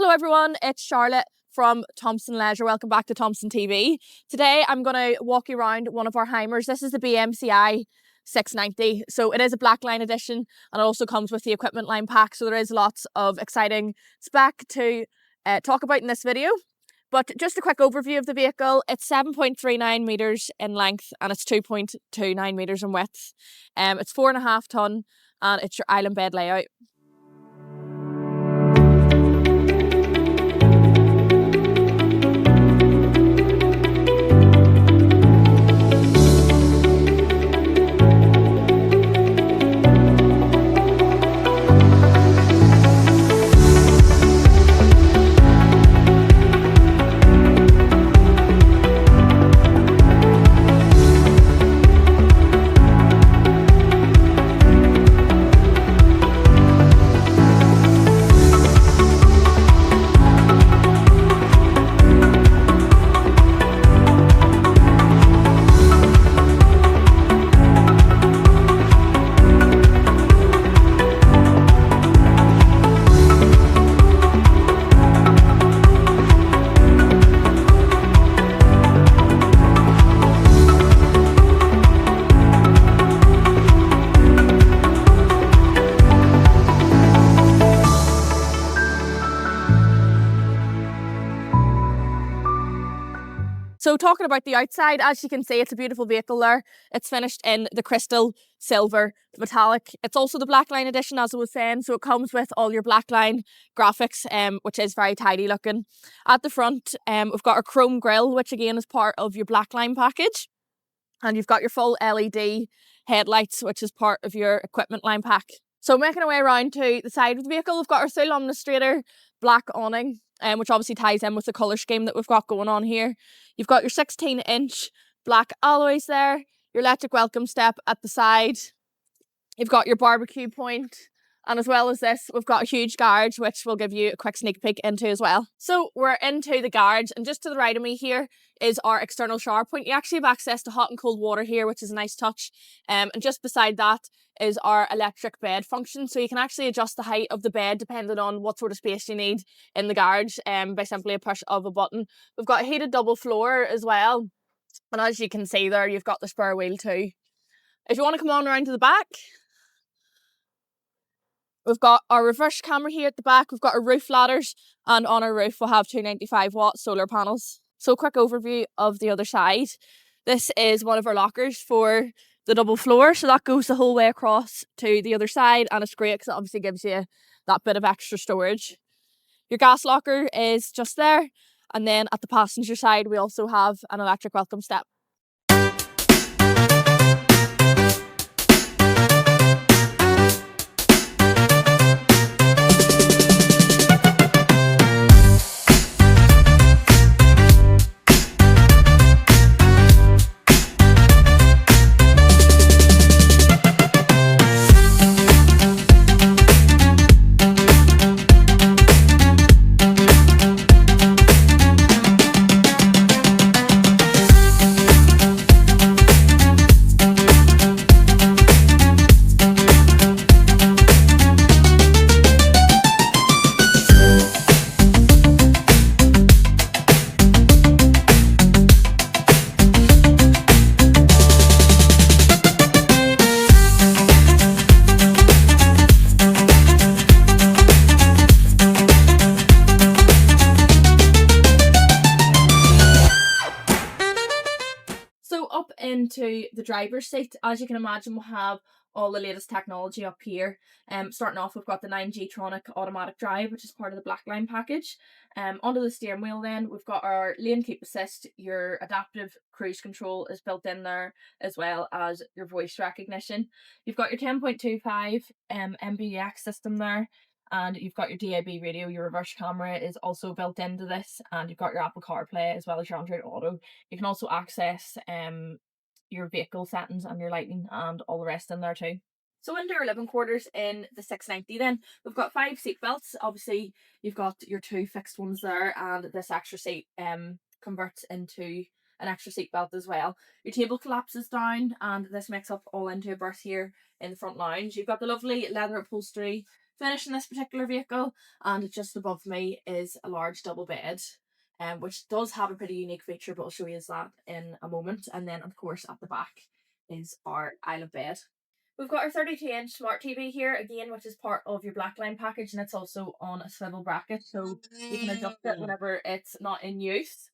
Hello everyone, it's Charlotte from Thompson Leisure. Welcome back to Thompson TV. Today I'm going to walk you around one of our Hymers. This is the MCI 690. So it is a black line edition and it also comes with the equipment line pack. So there is lots of exciting spec to talk about in this video. But just a quick overview of the vehicle. It's 7.39 metres in length and it's 2.29 metres in width. It's 4.5 tonne and it's your island bed layout. So talking about the outside, as you can see, it's a beautiful vehicle there. It's finished in the crystal silver metallic. It's also the black line edition, as I was saying. So it comes with all your black line graphics, which is very tidy looking. At the front, we've got our chrome grille, which again is part of your black line package. And you've got your full LED headlights, which is part of your equipment line pack. So making our way around to the side of the vehicle, we've got our full illustrator black awning, which obviously ties in with the colour scheme that we've got going on here. You've got your 16-inch black alloys there, your electric welcome step at the side. You've got your barbecue point, and as well as this, we've got a huge garage, which we'll give you a quick sneak peek into as well. So we're into the garage, and just to the right of me here is our external shower point. You actually have access to hot and cold water here, which is a nice touch. And just beside that is our electric bed function. So you can actually adjust the height of the bed depending on what sort of space you need in the garage by simply a push of a button. We've got a heated double floor as well. And as you can see there, you've got the spare wheel too. If you want to come on around to the back, we've got our reverse camera here at the back. We've got our roof ladders, and on our roof we'll have 295-watt solar panels. So a quick overview of the other side. This is one of our lockers for the double floor, so that goes the whole way across to the other side, and it's great because it obviously gives you that bit of extra storage. Your gas locker is just there, and then at the passenger side we also have an electric welcome step. Up into the driver's seat, as you can imagine, we'll have all the latest technology up here. Starting off, we've got the 9G-tronic automatic drive, which is part of the black line package. Onto the steering wheel then, we've got our lane keep assist. Your adaptive cruise control is built in there, as well as your voice recognition. You've got your 10.25 MBUX system there, and you've got your DAB radio. Your reverse camera is also built into this, and you've got your Apple CarPlay as well as your Android Auto. You can also access your vehicle settings and your lighting and all the rest in there too. So into our living quarters in the 690 then, we've got 5 seat belts. Obviously you've got your 2 fixed ones there, and this extra seat converts into an extra seat belt as well. Your table collapses down, and this makes up all into a berth here in the front lounge. You've got the lovely leather upholstery finish in this particular vehicle, and just above me is a large double bed, which does have a pretty unique feature, but I'll show you that in a moment. And then of course at the back is our Isle of Bed. We've got our 32-inch smart TV here again, which is part of your Blackline package, and it's also on a swivel bracket, so you can adjust it whenever it's not in use.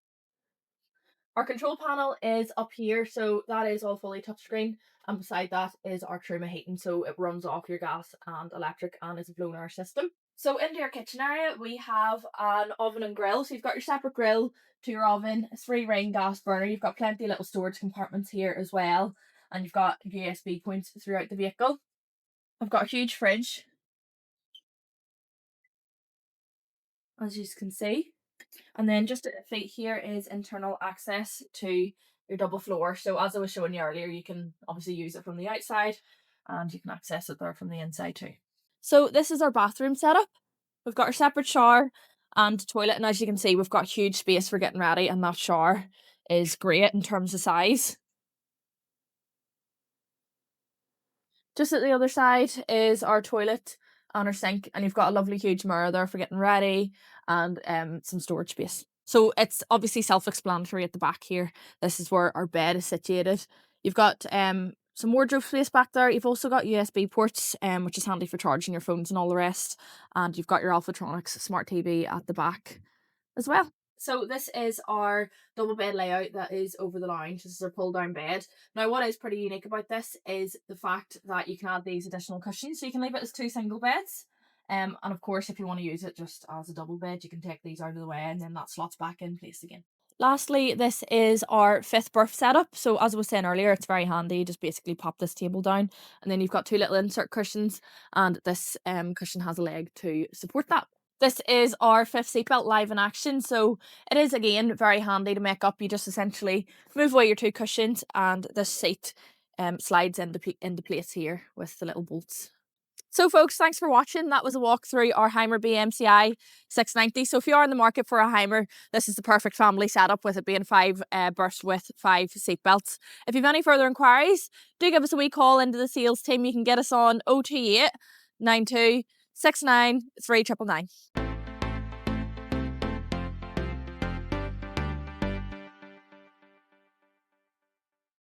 Our control panel is up here, so that is all fully touchscreen, and beside that is our Truma heating, so it runs off your gas and electric and is a blown air system. So into your kitchen area, we have an oven and grill. So you've got your separate grill to your oven, a 3-ring gas burner. You've got plenty of little storage compartments here as well, and you've got USB points throughout the vehicle. I've got a huge fridge, as you can see. And then just at the feet here is internal access to your double floor. So as I was showing you earlier, you can obviously use it from the outside and you can access it there from the inside too. So this is our bathroom setup. We've got our separate shower and toilet, and as you can see, we've got huge space for getting ready, and that shower is great in terms of size. Just at the other side is our toilet and our sink, and you've got a lovely huge mirror there for getting ready and some storage space. So it's obviously self-explanatory at the back here. This is where our bed is situated. You've got some wardrobe space back there. You've also got USB ports, which is handy for charging your phones and all the rest. And you've got your Alphatronics smart TV at the back as well. So this is our double bed layout that is over the lounge. This is our pull down bed. Now what is pretty unique about this is the fact that you can add these additional cushions. So you can leave it as 2 single beds. And of course, if you want to use it just as a double bed, you can take these out of the way and then that slots back in place again. Lastly, this is our 5th berth setup. So as I was saying earlier, it's very handy. You just basically pop this table down and then you've got 2 little insert cushions, and this cushion has a leg to support that. This is our 5th seatbelt live in action. So it is again very handy to make up. You just essentially move away your 2 cushions and this seat slides into place here with the little bolts. So folks, thanks for watching. That was a walk through our Hymer MCI 690. So if you are in the market for a Hymer, this is the perfect family setup, with it being 5 berths with 5 seat belts. If you have any further inquiries, do give us a wee call into the sales team. You can get us on 028 92 69 3999.